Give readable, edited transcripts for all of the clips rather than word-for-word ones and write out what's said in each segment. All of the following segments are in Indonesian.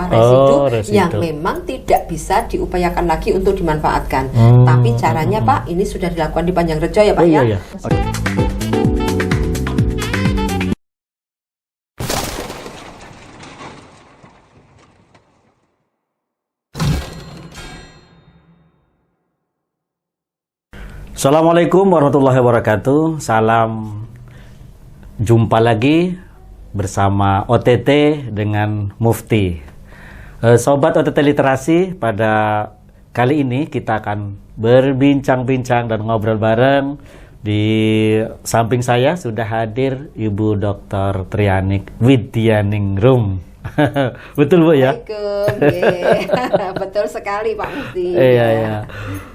sampah residu yang memang tidak bisa diupayakan lagi untuk dimanfaatkan. Tapi caranya Pak, ini sudah dilakukan di Panjang Rejo ya Pak ya. Iya. Assalamualaikum warahmatullahi wabarakatuh. Salam jumpa lagi bersama OTT dengan Mufti. Sobat OTT Literasi, pada kali ini kita akan berbincang-bincang dan ngobrol bareng. Di samping saya sudah hadir Ibu Dr. Trianik Widyaningrum. Betul Bu ya? Betul sekali Pak Mufti. Iya.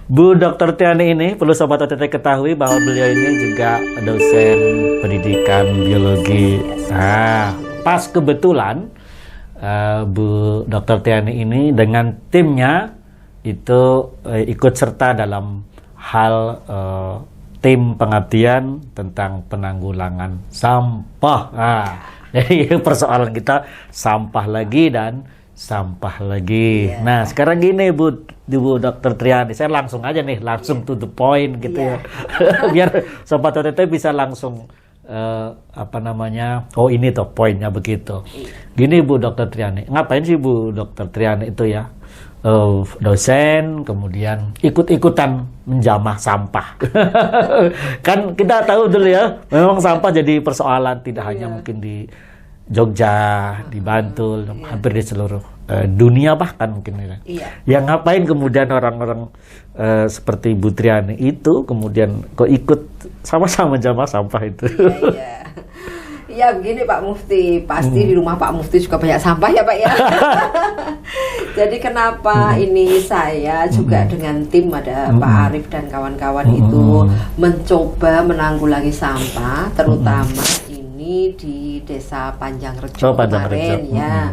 Bu Dr. Trianik ini perlu Sobat OTT ketahui bahwa beliau ini juga dosen pendidikan biologi. Nah, pas kebetulan Bu Dr. Trianik ini dengan timnya itu ikut serta dalam hal tim pengabdian tentang penanggulangan sampah. Nah, jadi persoalan kita sampah lagi dan sampah lagi. Nah, sekarang gini Bu Dr. Trianik, saya langsung aja nih, langsung to the point gitu ya. Biar Sobat OTT bisa langsung oh ini toh poinnya begitu. Gini Bu Dr. Trianik, ngapain sih Bu Dr. Trianik itu ya? Dosen, kemudian ikut-ikutan menjamah sampah. Kan kita tahu dulu ya, memang sampah jadi persoalan tidak hanya mungkin di Jogja, di Bantul, hampir di seluruh dunia bahkan mungkin. Yang ngapain kemudian orang-orang seperti Bu Trianik itu kemudian kok ikut sama-sama menjamah sampah itu? Ya begini Pak Mufti, pasti di rumah Pak Mufti juga banyak sampah ya Pak ya. Jadi kenapa ini saya juga dengan tim ada Pak Arif dan kawan-kawan itu mencoba menanggulangi sampah, terutama ini di Desa Panjang Rejo kemarin ya.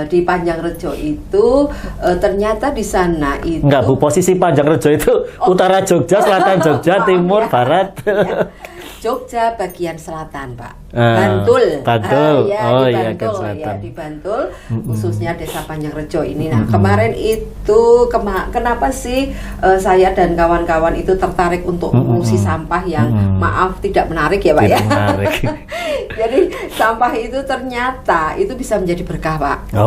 Di Panjang Rejo itu ternyata di sana itu enggak Bu, posisi Panjang Rejo itu utara Jogja, selatan Jogja, timur, barat. Jogja bagian selatan Pak, Bantul. Di Bantul, khususnya Desa Panjang Rejo ini. Nah kemarin itu kenapa sih saya dan kawan-kawan itu tertarik untuk mengurusi sampah yang maaf tidak menarik ya Pak ya. Jadi sampah itu ternyata itu bisa menjadi berkah Pak.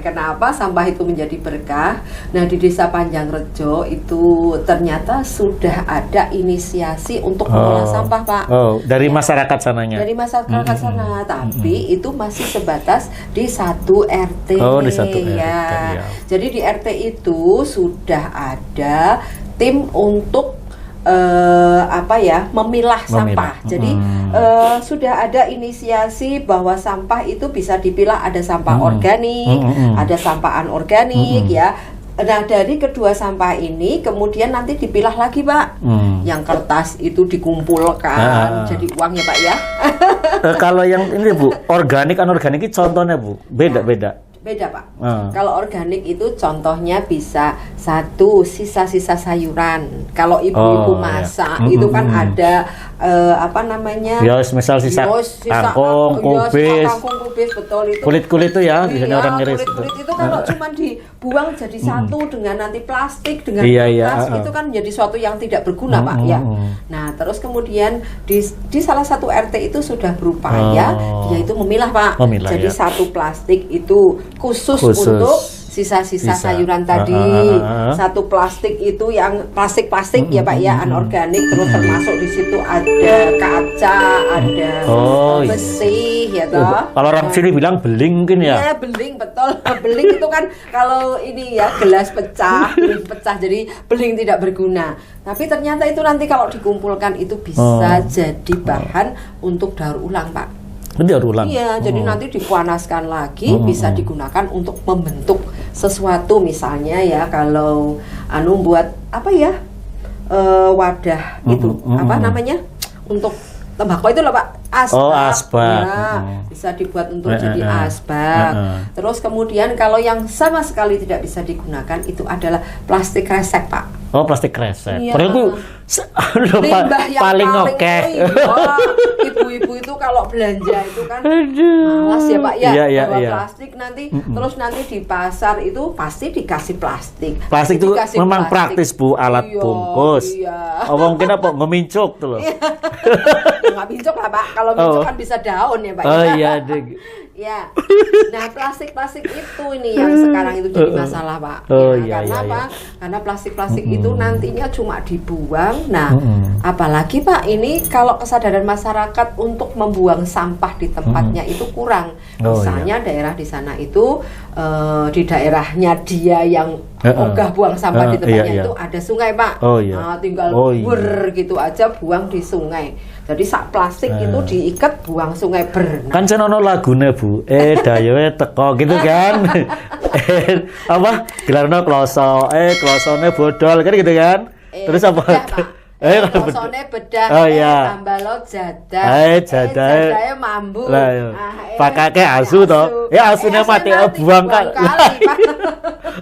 Kenapa sampah itu menjadi berkah? Nah di Desa Panjang Rejo itu ternyata sudah ada inisiasi untuk mengolah sampah Pak. Dari masyarakat sananya. Dari masyarakat sana, tapi itu masih sebatas di satu RT. Di satu RT. Ya. Jadi di RT itu sudah ada tim untuk memilah sampah. Jadi sudah ada inisiasi bahwa sampah itu bisa dipilah, ada sampah organik, ada sampah anorganik ya. Nah dari kedua sampah ini kemudian nanti dipilah lagi Pak. Yang kertas itu dikumpulkan jadi uang ya Pak ya. Kalau yang ini Bu, organik anorganik itu contohnya Bu, beda Pak. Kalau organik itu contohnya bisa satu sisa-sisa sayuran. Kalau ibu-ibu masak itu kan ada misal sisa kangkung, kubis, betul itu. Kulit itu ya, biasanya orang ngiris kulit itu kalau cuma dibuang jadi satu dengan nanti plastik dengan kertas itu kan menjadi suatu yang tidak berguna Pak ya. Nah, terus kemudian di salah satu RT itu sudah berupaya dia itu memilah Pak. Jadi satu plastik itu khusus untuk sisa-sisa sayuran tadi. Satu plastik itu yang plastik ya Pak ya, anorganik, terus termasuk di situ ada kaca, ada besi ya toh. Kalau orang sini bilang beling mungkin ya. Iya, beling betul. Beling itu kan kalau ini ya gelas pecah, jadi beling tidak berguna. Tapi ternyata itu nanti kalau dikumpulkan itu bisa jadi bahan untuk daur ulang Pak. Iya, jadi nanti dipanaskan lagi bisa digunakan untuk membentuk sesuatu, misalnya ya kalau buat wadah itu untuk tembakau itu loh Pak, asbak. Bisa dibuat untuk jadi asbak. Terus kemudian kalau yang sama sekali tidak bisa digunakan itu adalah plastik resek Pak. Oh, plastik kresek. Iya. Padahal itu limbah yang paling oke. Ibu-ibu itu kalau belanja itu kan malas ya Pak ya, bawa plastik nanti terus nanti di pasar itu pasti dikasih plastik. Plastik itu memang praktis Bu, alat bungkus. Oh, mungkin apa ngemincuk tuh loh. Nggak mincuk lah Pak, kalau mincuk kan bisa daun ya Pak. Oh iya deh. Ya, nah plastik itu ini yang sekarang itu jadi masalah Pak. Oh, ya, karena apa? Karena plastik itu nantinya cuma dibuang. Nah, apalagi Pak ini kalau kesadaran masyarakat untuk membuang sampah di tempatnya itu kurang. Misalnya daerah di sana itu di daerahnya dia yang ogah buang sampah di tempatnya itu ada sungai Pak. Nah, tinggal gitu aja buang di sungai. Jadi sak plastik itu diikat buang sungai berenang. Kan senono lagune Bu, dayoe teko gitu kan. Apa? Gelarno kloso, klosone bodol kan gitu kan. Terus apa? Klosone bedah, tambah lo jadah. Jadahe mambu. Pakake asu toh. Ya asune mati buang kan.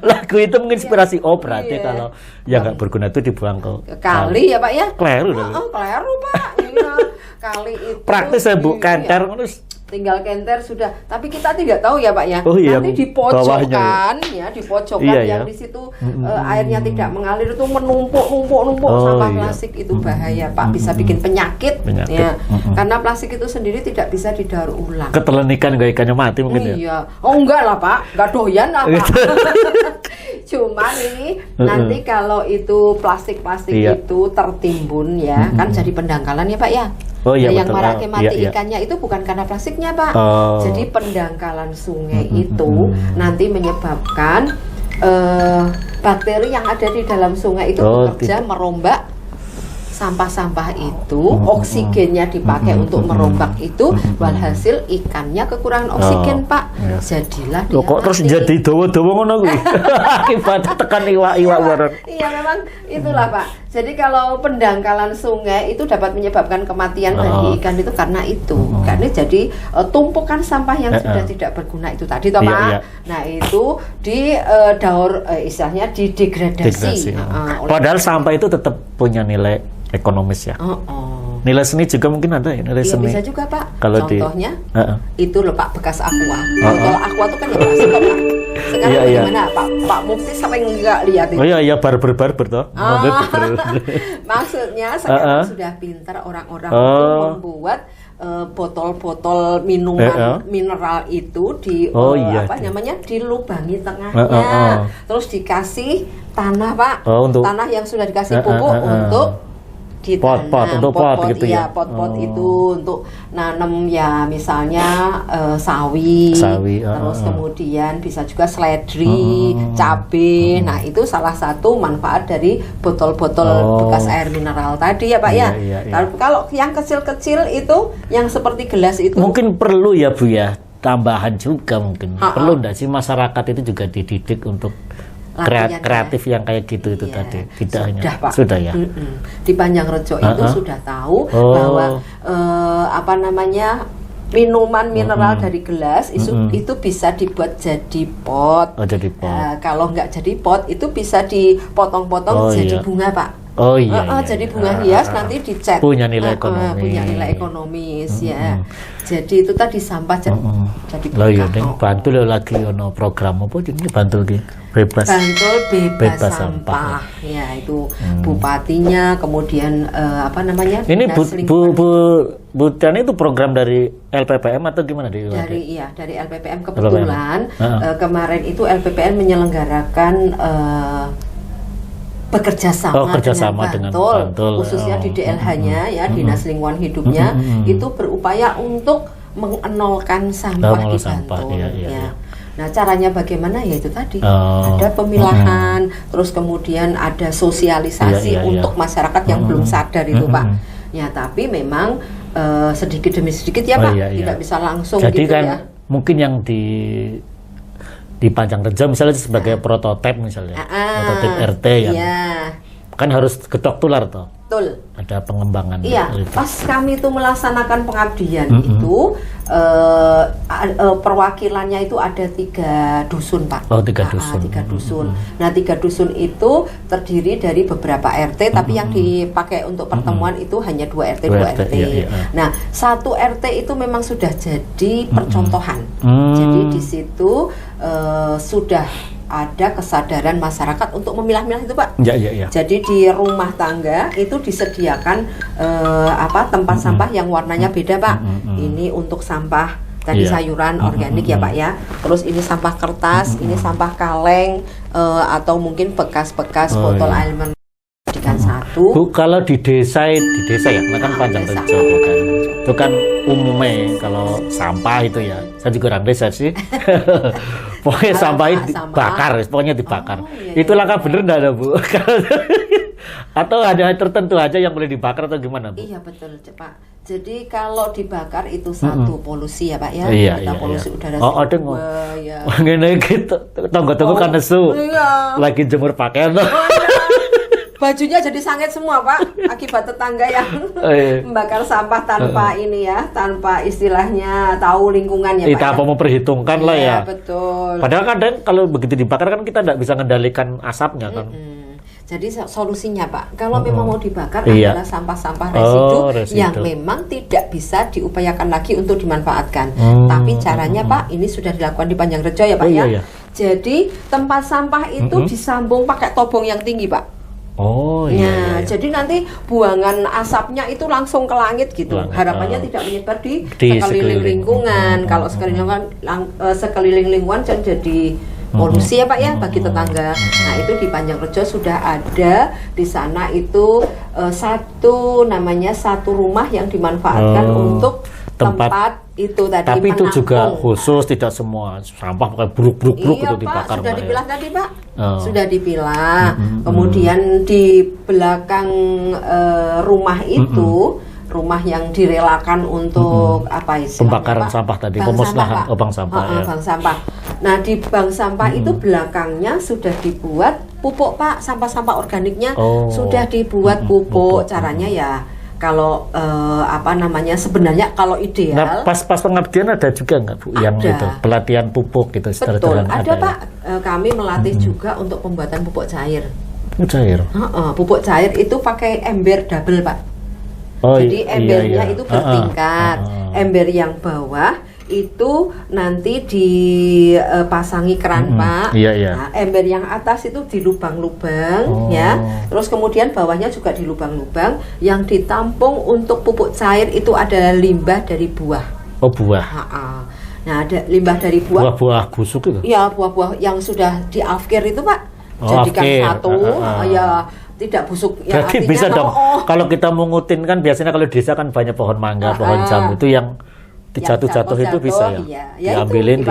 Lagu itu menginspirasi berarti kalau yang nggak berguna itu dibuang ke kali ya Pak ya. Kleru kleru Pak. Iya. Kali itu praktis ya Bu, kenter terus tinggal kenter sudah. Tapi kita tidak tahu ya Pak ya. Nanti di pojokan yang di situ airnya tidak mengalir itu menumpuk sampah plastik itu bahaya Pak, bisa bikin penyakit. Ya. Karena plastik itu sendiri tidak bisa didaur ulang. Ketelan ikan gak ikannya mati mungkin ya. Iya. Oh enggak lah Pak, enggak doyan lah Pak. Cuman ini nanti kalau itu plastik itu tertimbun ya, kan jadi pendangkalan ya Pak ya. Yang mati ikannya itu bukan karena plastiknya Pak. Jadi pendangkalan sungai itu nanti menyebabkan bakteri yang ada di dalam sungai itu bekerja merombak sampah-sampah itu, oksigennya dipakai untuk merombak itu, walhasil ikannya kekurangan oksigen Pak. Jadilah dia kok terus jadi dawa-dawa ngono kuwi. Akibat tekan iwak-iwak bareng. Iya memang itulah Pak. Jadi kalau pendangkalan sungai itu dapat menyebabkan kematian bagi ikan itu karena itu. Karena jadi tumpukan sampah yang sudah tidak berguna itu tadi toh Pak. Nah, itu di daur istilahnya didegradasi. Padahal sampah itu tetap punya nilai ekonomis ya. Nilai seni juga mungkin ada ya, nilai seni. Bisa juga Pak. Kalau contohnya itu loh Pak, bekas aqua. Botol aqua itu kan ya plastik Pak. Sekarang bagaimana Pak Mufti sampai nggak lihat itu? Oh iya barber toh. Maksudnya sekarang sudah pintar orang-orang untuk membuat botol-botol minuman mineral itu di dilubangi tengahnya, terus dikasih tanah Pak, tanah yang sudah dikasih pupuk untuk pot-pot gitu ya. Pot-pot itu untuk nanam ya misalnya sawi, terus kemudian bisa juga seledri, cabai. Nah, itu salah satu manfaat dari botol-botol bekas air mineral tadi ya Pak ya. Kalau yang kecil-kecil itu yang seperti gelas itu mungkin perlu ya Bu ya, tambahan juga mungkin. Perlu enggak sih masyarakat itu juga dididik untuk kreatif yang kayak gitu itu tadi. Tidak hanya Pak. Sudah ya. Di Panjangrejo itu sudah tahu bahwa minuman mineral dari gelas itu bisa dibuat jadi pot. Jadi pot. Kalau nggak jadi pot itu bisa dipotong-potong jadi bunga Pak. Jadi bunga hias nanti dicat. Punya nilai ekonomis. Punya nilai ekonomis ya. Jadi itu tadi sampah jadi lah ya Bantul lagi ono program apa ini Bantul ki bebas sampah. Ya itu bupatinya kemudian ini Bu Tiani itu program dari LPPM atau gimana dari LPPM kebetulan kemarin itu LPPM menyelenggarakan bekerja sama dengan Bantul, khususnya di DLH-nya ya, Dinas Lingkungan Hidupnya itu berupaya untuk mengenolkan sampah di Bantul. Ya. Nah, caranya bagaimana ya itu tadi ada pemilahan, terus kemudian ada sosialisasi untuk masyarakat yang belum sadar itu Pak. Ya, tapi memang sedikit demi sedikit ya Pak, tidak bisa langsung. Jadi gitu kan ya. Mungkin yang di Panjangrejo misalnya sebagai prototipe misalnya, prototipe RT yang kan harus ketok tular toh. Betul. Ada pengembangan. Iya, pas kami itu melaksanakan pengabdian itu perwakilannya itu ada 3 dusun Pak. Oh 3 dusun. 3 dusun. Nah 3 dusun itu terdiri dari beberapa RT, tapi yang dipakai untuk pertemuan itu hanya 2 RT, 2 RT. Iya. Nah 1 RT itu memang sudah jadi percontohan. Jadi di situ sudah ada kesadaran masyarakat untuk memilah-milah itu Pak. Ya. Jadi di rumah tangga itu disediakan tempat sampah yang warnanya beda Pak. Ini untuk sampah tadi sayuran organik ya Pak ya. Terus ini sampah kertas, ini sampah kaleng atau mungkin bekas-bekas botol air mineral dijadikan satu. Bu, kalau di desa ya, kan Panjang Rejo bukan. Itu kan umumnya kalau sampah itu ya. Saya juga orang desa sih. Pokoknya sampah dibakar, pokoknya dibakar. Iya. Itu langkah bener enggak ada Bu? Atau ada tertentu aja yang boleh dibakar atau gimana Bu? Iya betul Pak. Jadi kalau dibakar itu satu polusi ya Pak ya. Iya. Polusi udara. Ada ya. Ngene gitu. Tonggo-tonggo kan nesu. Iya. Lagi jemur pakaian. Bajunya jadi sanget semua Pak akibat tetangga yang membakar sampah tanpa ini ya, tanpa istilahnya tahu lingkungannya Pak. Kita apa memperhitungkan lah ya. Betul. Padahal kadang kalau begitu dibakar kan kita tidak bisa mengendalikan asapnya kan. Jadi solusinya Pak, kalau memang mau dibakar adalah sampah-sampah residu yang memang tidak bisa diupayakan lagi untuk dimanfaatkan. Tapi caranya Pak, ini sudah dilakukan di Panjang Rejo ya Pak ya. Iya. Jadi tempat sampah itu disambung pakai tobong yang tinggi Pak. Iya. Jadi nanti buangan asapnya itu langsung ke langit gitu. Harapannya tidak menyebar di sekeliling lingkungan. Kalau sekeliling lingkungan kan jadi polusi ya Pak ya bagi tetangga. Nah itu di Panjang Rejo sudah ada di sana itu satu rumah yang dimanfaatkan untuk tempat itu tadi. Tapi menampung. itu juga khusus, tidak semua sampah pakai bruk itu dibakar. Sudah dipilah tadi Pak. Sudah dipilah. Kemudian di belakang rumah itu rumah yang direlakan untuk apa istilahnya pembakaran sampah tadi, pemusnahan bank sampah. Bank sampah. Nah di bank sampah itu belakangnya sudah dibuat pupuk Pak, sampah-sampah organiknya sudah dibuat pupuk. Caranya ya kalau sebenarnya kalau ideal. Nah pas pengabdian ada juga nggak Bu yang itu pelatihan pupuk gitu? Betul ada Pak. Kami melatih juga untuk pembuatan pupuk cair. Pupuk cair. Pupuk cair itu pakai ember double Pak. Jadi embernya itu bertingkat. Ember yang bawah itu nanti dipasangi keran Pak. Nah, ember yang atas itu di lubang-lubang ya. Terus kemudian bawahnya juga di lubang-lubang. Yang ditampung untuk pupuk cair itu adalah limbah dari buah. Buah. Nah, ada limbah dari buah. Buah busuk itu. Iya, buah-buah yang sudah diafkir itu Pak. Jadikan satu. Ya tidak busuk ya. Berarti bisa dong. Kalau kita mengutin kan biasanya kalau di desa kan banyak pohon mangga, pohon jambu itu yang dijatuh itu bisa ya. Diambilin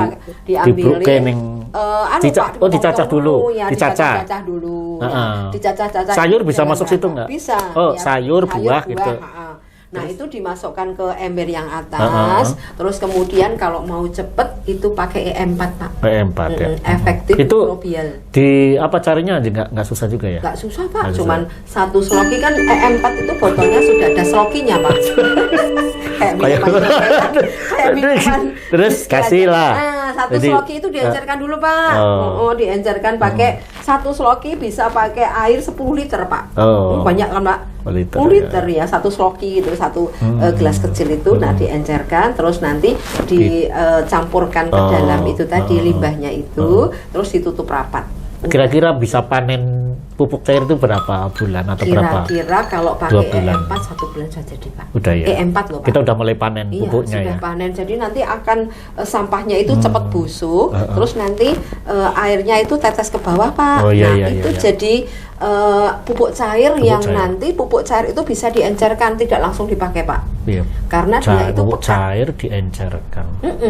dicacah dulu. Dicacah dulu. Dicacah-cacah. Sayur bisa masuk situ nggak? Bisa. Sayur, buah gitu. Nah itu dimasukkan ke ember yang atas. Terus kemudian kalau mau cepet itu pakai E4 Pak. E4 ya. Efektif itu mikrobial. Di apa carinya nggak susah juga ya? Nggak susah Pak. Cuman satu sloki kan E4 itu botolnya sudah ada slokinya Pak. kayak minuman. Terus kasih lah. Nah satu sloki itu diencerkan dulu Pak. Diencerkan pakai satu sloki bisa pakai air 10 liter Pak. Banyak kan Pak? 10 liter ya, satu sloki itu, satu gelas kecil itu. Nah diencerkan, terus nanti dicampurkan ke dalam itu tadi limbahnya itu, terus ditutup rapat. Kira-kira bisa panen pupuk cair itu berapa bulan atau berapa? Kira-kira kalau pakai E4 1 bulan saja jadi Pak. Udah ya. E4 loh Pak. Kita udah mulai panen pupuknya sudah ya. Panen. Jadi nanti akan sampahnya itu cepat busuk, terus nanti airnya itu tetes ke bawah Pak. Itu jadi pupuk cair yang nanti pupuk cair itu bisa diencerkan, tidak langsung dipakai Pak. Iya. Karena dia itu pupuk cair diencerkan.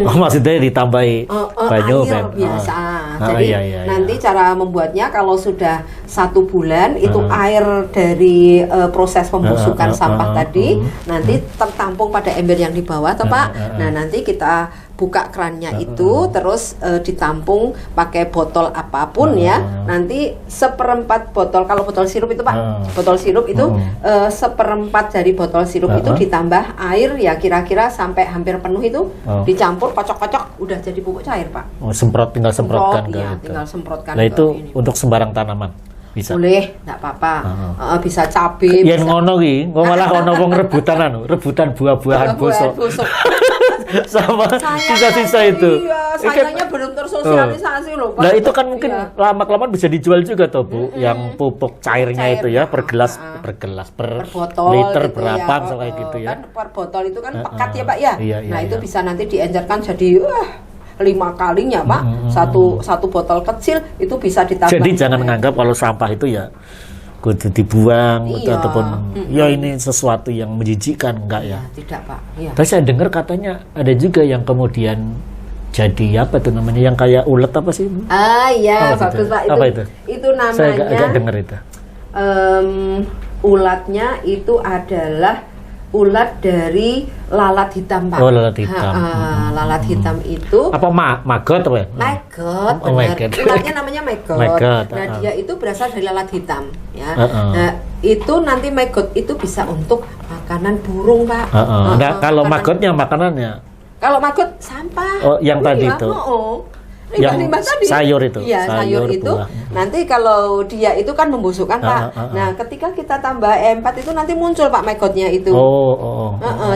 Maksudnya ditambahi banyu air biasa. Jadi nanti cara membuatnya kalau sudah 1 bulan itu air dari proses pembusukan sampah tadi nanti tertampung pada ember yang di bawah toh Pak. Nah nanti kita buka kerannya itu, terus ditampung pakai botol apapun ya. Nanti seperempat botol, kalau botol sirup itu Pak, botol sirup itu seperempat dari botol sirup itu ditambah air ya kira-kira sampai hampir penuh itu, dicampur, kocok-kocok, udah jadi pupuk cair Pak. Tinggal semprotkan iya, tinggal semprotkan. Nah itu ini, untuk sembarang tanaman. Bisa. Boleh, enggak apa-apa. Bisa cabai. Yen ngono ki, malah ono wong rebutan buah-buahan bosok. Sama sisa-sisa itu. Iya, sayangnya belum tersosialisasi loh Pak. Nah, itu kan mungkin lama-kelamaan bisa dijual juga toh, Bu, yang pupuk cairnya itu ya, per gelas, per botol liter gitu berapa ya. misalnya gitu ya. Kan per botol itu kan pekat ya, Pak ya. Iya, nah, itu iya. bisa nanti diencerkan jadi 5 kalinya Pak. Satu botol kecil itu bisa ditambah. Jadi jangan menganggap kalau sampah itu ya kudu dibuang ataupun ya ini sesuatu yang menjijikkan, enggak ya. Tidak Pak. Iya. Tapi saya dengar katanya ada juga yang kemudian jadi apa tuh namanya, yang kayak ulet apa sih? Iya, bagus Pak. Apa itu? Itu namanya. Saya agak dengar itu. Ulatnya itu adalah ulat dari lalat hitam Pak. Oh, lalat hitam. Lalat hitam itu apa maggot apa ya? Maggot, Oh, benar. maggot. Ulatnya namanya maggot. Maggot, Nah, dia itu berasal dari lalat hitam ya. Uh-uh. Nah, itu nanti maggot itu bisa untuk makanan burung Pak. Nah, kalau maggotnya makanannya? Kalau maggot sampah. Oh, yang tadi itu. Limbah-limbah tadi. Sayur itu. Iya, sayur itu. Buah. Nanti kalau dia itu kan membusukkan Pak. Nah, ketika kita tambah E4 itu nanti muncul Pak maggotnya itu.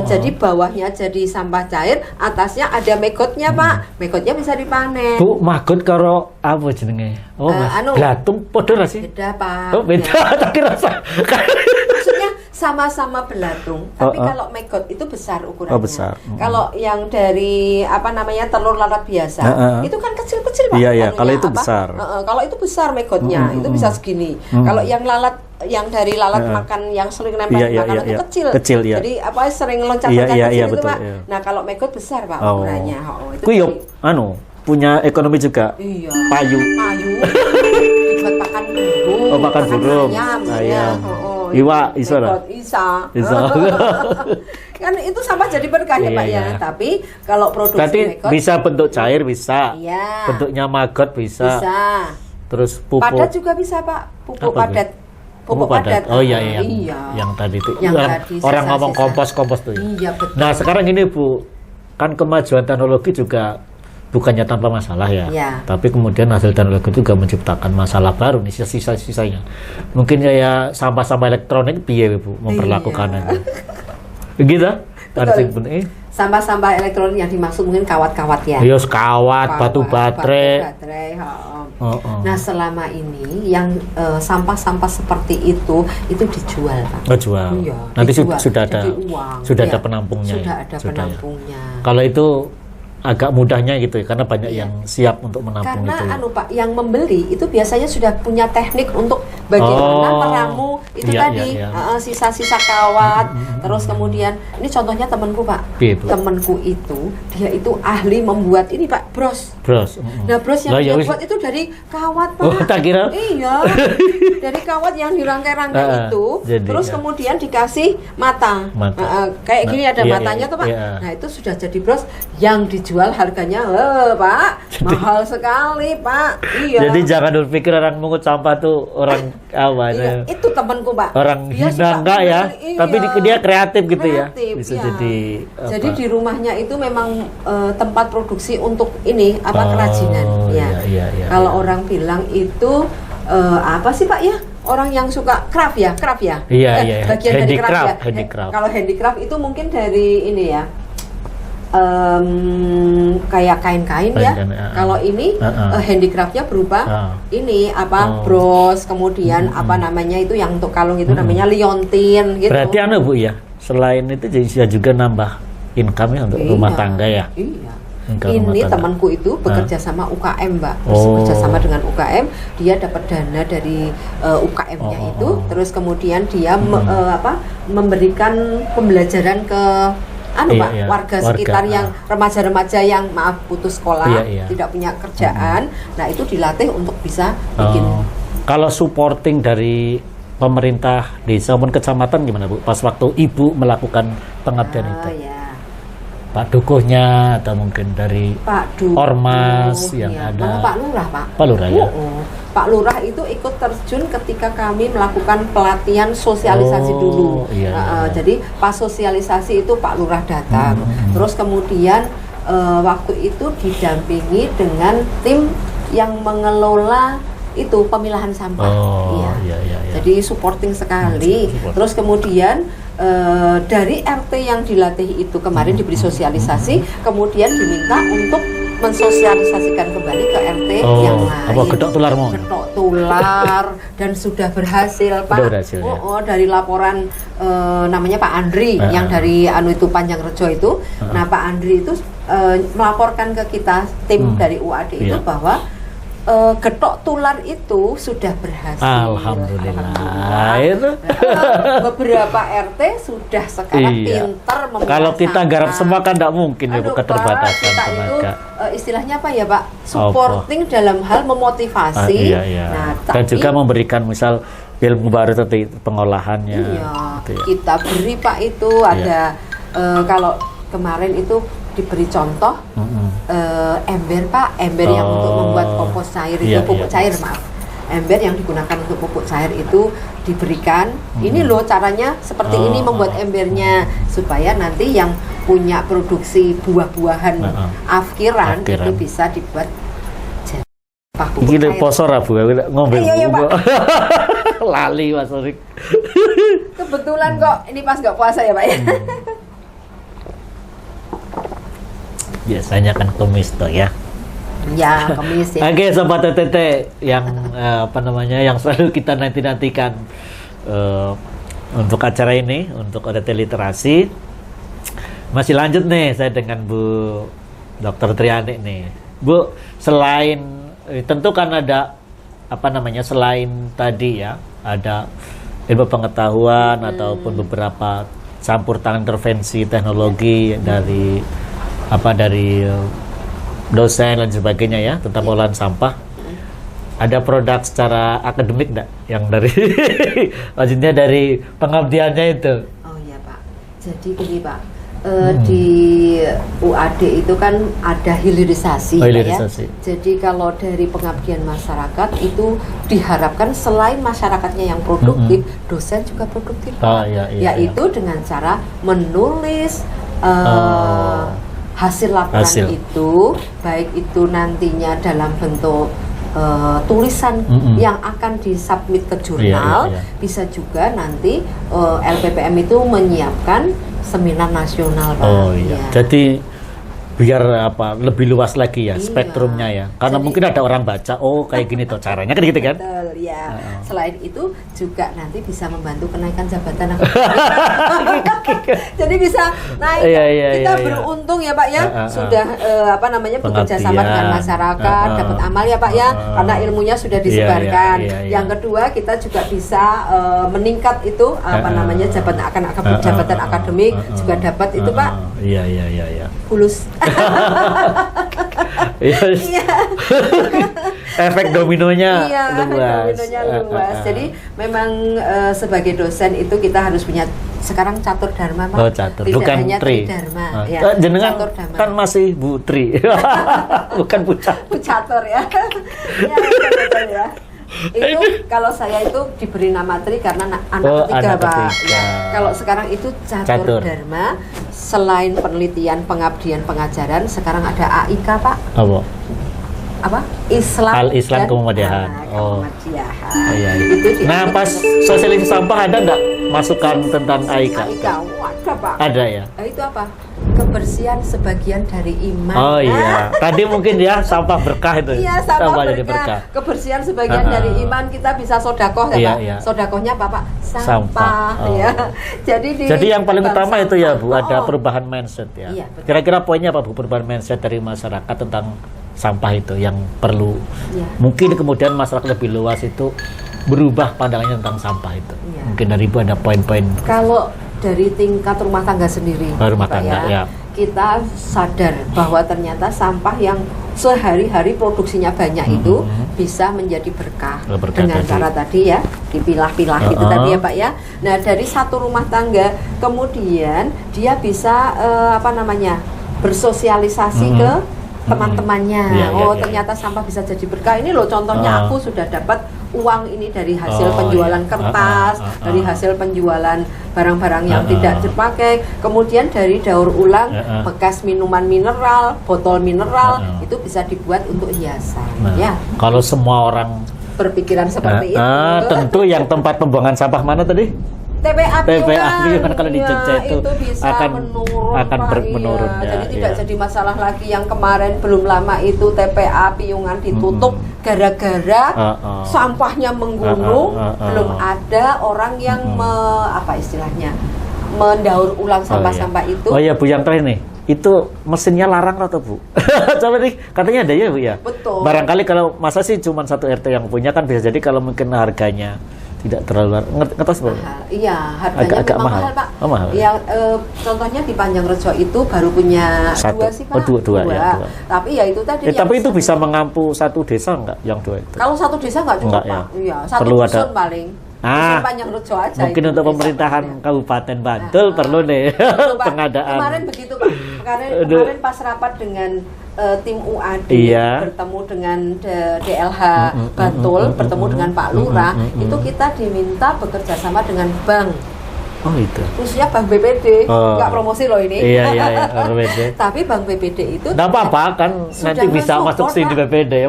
Jadi bawahnya jadi sampah cair, atasnya ada maggotnya Pak. Maggotnya bisa dipanen. Bu, maggot karo apa jenenge? Belatung podo ra sih? Beda Pak. Oh, beda. Tadi rasa. Maksudnya sama-sama belatung, tapi kalau maggot itu besar ukurannya. Oh, besar. Kalau yang dari apa namanya telur lalat biasa, itu kan kecil-kecil Pak. Iya, kalau itu besar. Kalau itu besar maggotnya, itu bisa segini. Kalau yang lalat, yang dari lalat makan, yang sering nempel makanan itu kecil. Iya. Jadi apa sering loncat-loncat kecil itu betul, Pak. Iya. Nah, kalau maggot besar Pak ukurannya. Itu kuyup, punya ekonomi juga. Iya. Payu. Dibuat pakan burung. Oh, pakan burung. Ayam. Iwa, Isa. Kan itu sampah jadi berkah ya Pak ya. Tapi kalau produksi maggot bisa bentuk cair bisa. Iya. Bentuknya maggot bisa. Terus pupuk. Padat juga bisa Pak. Pupuk padat. Pupuk padat. Oh iya. Yang tadi itu. Orang ngomong kompos tuh. Iya, betul. Nah, sekarang ini Bu, kan kemajuan teknologi juga bukannya tanpa masalah ya. Tapi kemudian hasil teknologi juga menciptakan masalah baru nih, sisa-sisanya. Mungkin ya sampah-sampah elektronik piye Bu memperlakukannya. Begitu? Sampah-sampah elektronik yang dimaksud mungkin kawat-kawat ya. Iya, kawat, batu baterai. Nah, selama ini yang sampah-sampah seperti itu dijual Pak. Jual. Iya, nanti dijual. sudah ada uang. Ada penampungnya. Sudah ada penampungnya. Kalau itu agak mudahnya gitu ya, karena banyak yang siap untuk menampung itu. Karena Pak, yang membeli itu biasanya sudah punya teknik untuk bagaimana meramu itu tadi. Sisa-sisa kawat. Terus kemudian ini contohnya temanku Pak. Temanku itu dia itu ahli membuat ini Pak, bros. Nah, bros yang dia buat itu dari kawat Pak. Oh, tak kira. Iya. Dari kawat yang dirangkai-rangkai itu. Terus kemudian dikasih mata. Kayak gini ada matanya tuh Pak. Nah, itu sudah jadi bros yang dijual harganya Pak mahal sekali Pak. Iya. Jadi jangan berpikir orang mengut sampah tuh orang iya, itu temanku Pak. Orang hina enggak ya, tapi dia kreatif gitu ya. Bisa jadi. Jadi di rumahnya itu memang tempat produksi untuk ini kerajinan. Iya. Kalau orang bilang itu apa sih Pak ya? Orang yang suka craft ya. Iya. Bagian dari craft. Kalau handicraft itu mungkin dari ini ya. Kayak kain-kain ya. Kalau ini handicraftnya berupa ini bros, kemudian apa namanya itu yang untuk kalung itu namanya liontin gitu. Berarti Bu ya, selain itu bisa juga nambah income ya untuk rumah tangga ya. Iya. Ini temanku itu bekerja sama UKM Mbak, bekerja sama dengan UKM, dia dapat dana dari UKM-nya itu, terus kemudian dia memberikan pembelajaran ke warga sekitar yang remaja-remaja yang putus sekolah, tidak punya kerjaan. Nah, itu dilatih untuk bisa bikin. Kalau supporting dari pemerintah desa maupun kecamatan gimana Bu? Pas waktu Ibu melakukan pengabdian itu. Pak Dukuhnya atau mungkin dari Pak Dukuh, ormas yang ya. ada. Pak Lurah, Pak. Pak Lurah ya. Pak Lurah itu ikut terjun ketika kami melakukan pelatihan sosialisasi dulu. Iya. Jadi pas sosialisasi itu Pak Lurah datang. Terus kemudian waktu itu didampingi dengan tim yang mengelola itu pemilahan sampah. Iya. Jadi supporting sekali. Terus kemudian dari RT yang dilatih itu kemarin diberi sosialisasi, kemudian diminta untuk mensosialisasikan kembali ke RT yang lain. Apa getok tularmu? Getok tular dan sudah berhasil, Pak. Berhasil, ya. Dari laporan namanya Pak Andri yang dari itu Panjangrejo itu. Nah, Pak Andri itu melaporkan ke kita tim dari UAD itu bahwa getok tular itu sudah berhasil. Alhamdulillah. Beberapa RT sudah sekarang pintar memilah Kalau kita sampah. garap semua kan tidak mungkin Ibu, keterbatasan kita tenaga. Itu istilahnya apa ya, Pak? Supporting dalam hal memotivasi. Iya. Nah, dan juga memberikan misal ilmu baru tadi pengolahannya. Iya, gitu ya. kita beri Pak itu ada kalau kemarin itu diberi contoh ember, Pak, ember yang untuk membuat kompos cair itu, pupuk cair, maaf, ember yang digunakan untuk pupuk cair itu diberikan. Ini loh caranya seperti ini membuat embernya, supaya nanti yang punya produksi buah-buahan afkiran itu bisa dibuat jadi pupuk cair. Posor Bu, ngombe. Iya, Pak. Lali Mas Orik. Kebetulan kok ini pas nggak puasa ya, Pak ya. Biasanya kan kumis tuh ya. Ya, kemis ya. Oke, Sobat TTT yang yang selalu kita nantikan untuk acara ini, untuk OTT literasi. Masih lanjut nih saya dengan Bu Dr. Triani nih. Bu, selain tentu kan ada selain tadi ya, ada ilmu pengetahuan ataupun beberapa campur tangan intervensi teknologi dari dosen dan sebagainya ya tentang pengolahan sampah. Ada produk secara akademik enggak yang dari maksudnya dari pengabdiannya itu? Oh iya, Pak. Jadi gini, Pak. Di UAD itu kan ada hilirisasi, hilirisasi. Ya. Jadi kalau dari pengabdian masyarakat itu diharapkan selain masyarakatnya yang produktif, dosen juga produktif. Yaitu dengan cara menulis hasil laporan itu, baik itu nantinya dalam bentuk tulisan yang akan disubmit ke jurnal, bisa juga nanti LPPM itu menyiapkan seminar nasional, Pak. Jadi biar lebih luas lagi ya spektrumnya ya, karena jadi, mungkin ada orang baca kayak gini tuh caranya kan gitu kan. Betul ya. Selain itu juga nanti bisa membantu kenaikan jabatan jadi bisa naik. Kita beruntung ya, Pak ya, sudah bekerja sama dengan masyarakat, dapat amal ya, Pak ya, karena ilmunya sudah disebarkan. Yang kedua, kita juga bisa meningkat itu jabatan akademik juga dapat itu, Pak. Iya. Fulus. Efek dominonya luas. Jadi memang sebagai dosen itu kita harus punya sekarang catur dharma, Pak. Catur. Tidak Bukan hanya tri. Dharma. Jenengan kan masih Bu Tri. Bukan Bu Catur. Bu Catur ya. Betul ya. Itu kalau saya itu diberi nama Tri karena anak ketiga, Pak. Ya. Kalau sekarang itu catur dharma. Selain penelitian, pengabdian, pengajaran, sekarang ada AIK, Pak. Apa? Islam. Al-Islam Kemuhamadian. Itu nah, pas sosialisasi sampah ada nggak masukan tentang AIK? AIK, ada, Pak. Ada ya. Itu apa? Kebersihan sebagian dari iman. Oh iya. Tadi mungkin ya sampah berkah itu. Iya, sampah berkah. Kebersihan sebagian dari iman, kita bisa sodakoh ya, Pak. Sodakohnya apa, Pak? Sampah. Ya. Jadi yang paling utama itu ya, Bu, ada perubahan mindset ya. Iya, kira-kira poinnya apa, Bu, perubahan mindset dari masyarakat tentang sampah itu yang perlu. Mungkin kemudian masyarakat lebih luas itu berubah pandangannya tentang sampah itu. Mungkin dari Ibu ada poin-poin. Kalau dari tingkat rumah tangga sendiri, rumah tangga, ya, kita sadar bahwa ternyata sampah yang sehari-hari produksinya banyak itu bisa menjadi berkah dengan cara tadi ya, dipilah-pilah gitu tadi ya, Pak ya. Nah, dari satu rumah tangga kemudian dia bisa bersosialisasi ke teman-temannya. Ternyata sampah bisa jadi berkah. Ini loh contohnya, aku sudah dapat uang ini dari hasil penjualan kertas, dari hasil penjualan barang-barang yang tidak dipakai, kemudian dari daur ulang bekas minuman mineral, botol mineral, itu bisa dibuat untuk hiasan. Ya. Kalau semua orang berpikiran seperti itu, tentu yang tempat pembuangan sampah mana tadi? TPA Piungan kalau di Jogja itu bisa akan menurun. Jadi tidak jadi masalah lagi yang kemarin belum lama itu TPA Piungan ditutup gara-gara sampahnya menggunung, belum ada orang yang apa istilahnya mendaur ulang sampah-sampah itu. Oh iya Bu, yang terakhir nih, itu mesinnya larang atau Bu? Coba nih, katanya ada ya Bu ya? Betul. Barangkali kalau masa sih cuma satu RT yang punya, kan bisa jadi kalau mungkin harganya tidak terlalu ngetos Bu? Iya, harganya agak memang mahal Pak. Mahal. Ya, contohnya di Panjangrejo itu baru punya dua sih Pak. Dua. Tapi ya itu tadi. Tapi itu bisa mengampu satu desa enggak yang dua itu? Kalau satu desa enggak cukup Pak. Iya, satu dusun paling. Panjangrejo aja. Mungkin untuk pemerintahan Kabupaten Bantul perlu nih pengadaan. Kemarin begitu Pak. Kemarin pas rapat dengan tim UAD bertemu dengan DLH Bantul, bertemu dengan Pak Lurah, itu kita diminta bekerja sama dengan bank. Oh itu. Khususnya Bank BPD, nggak promosi loh ini. Iya, BPD. Tapi Bank BPD itu nggak apa-apa kan, nanti bisa masuk sini BPD.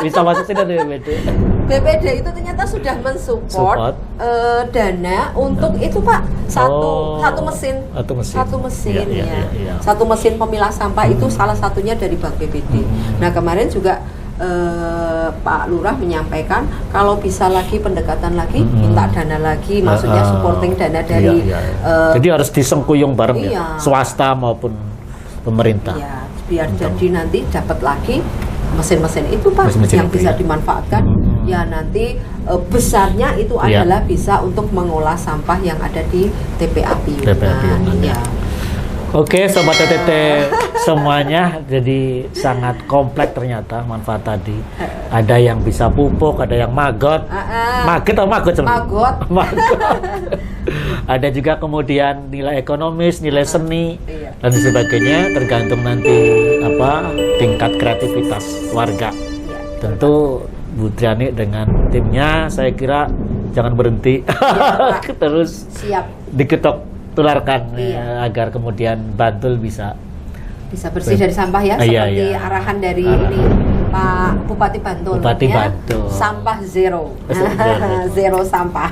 Bisa masuk sini dari BPD. BPD itu ternyata sudah mensupport dana untuk itu Pak, satu mesin. Satu mesin pemilah sampah itu salah satunya dari Bank BPD. Nah kemarin juga Pak Lurah menyampaikan kalau bisa lagi pendekatan lagi, minta dana lagi, maksudnya supporting dana dari jadi harus disengkuyung bareng ya, swasta maupun pemerintah. Iya, biar jadi nanti dapat lagi mesin-mesin itu Pak yang bisa dimanfaatkan. Ya nanti besarnya itu adalah bisa untuk mengolah sampah yang ada di TPA Piungan. Ya. Oke, Sobat OTT semuanya, jadi sangat kompleks ternyata manfaat tadi. Ada yang bisa pupuk, ada yang magot. Magot. Ada juga kemudian nilai ekonomis, nilai seni, dan sebagainya, tergantung nanti tingkat kreativitas warga. Tentu Bu Triani dengan timnya, saya kira jangan berhenti, terus diketok tularkan agar kemudian Bantul bisa bersih dari sampah ya, seperti arahan dari ini Pak Bupati Bantul. Sampah zero, zero sampah,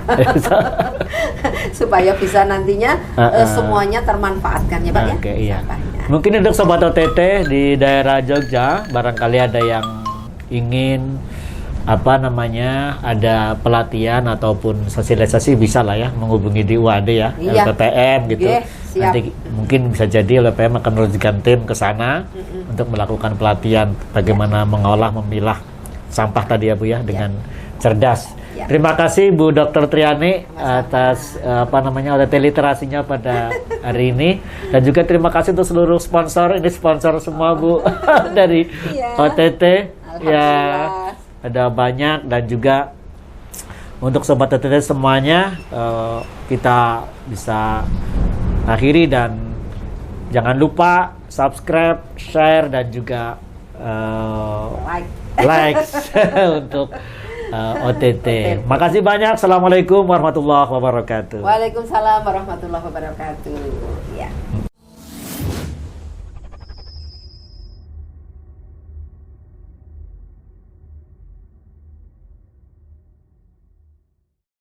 supaya bisa nantinya semuanya termanfaatkan ya Pak ya. Mungkin untuk Sobat OTT di daerah Jogja, barangkali ada yang ingin ada pelatihan ataupun sosialisasi, bisa lah ya menghubungi di UAD ya, LPPM gitu. Nanti mungkin bisa jadi LPPM akan menurunkan tim ke sana untuk melakukan pelatihan bagaimana mengolah, memilah sampah tadi ya Bu ya, dengan cerdas. Terima kasih Bu Dr. Triani atas OTT literasinya pada hari ini, dan juga terima kasih untuk seluruh sponsor. Ini sponsor semua Bu dari OTT ya. Ada banyak, dan juga untuk Sobat OTT semuanya kita bisa akhiri, dan jangan lupa subscribe, share, dan juga like untuk OTT. Makasih banyak. Assalamualaikum warahmatullahi wabarakatuh. Waalaikumsalam warahmatullahi wabarakatuh. Ya.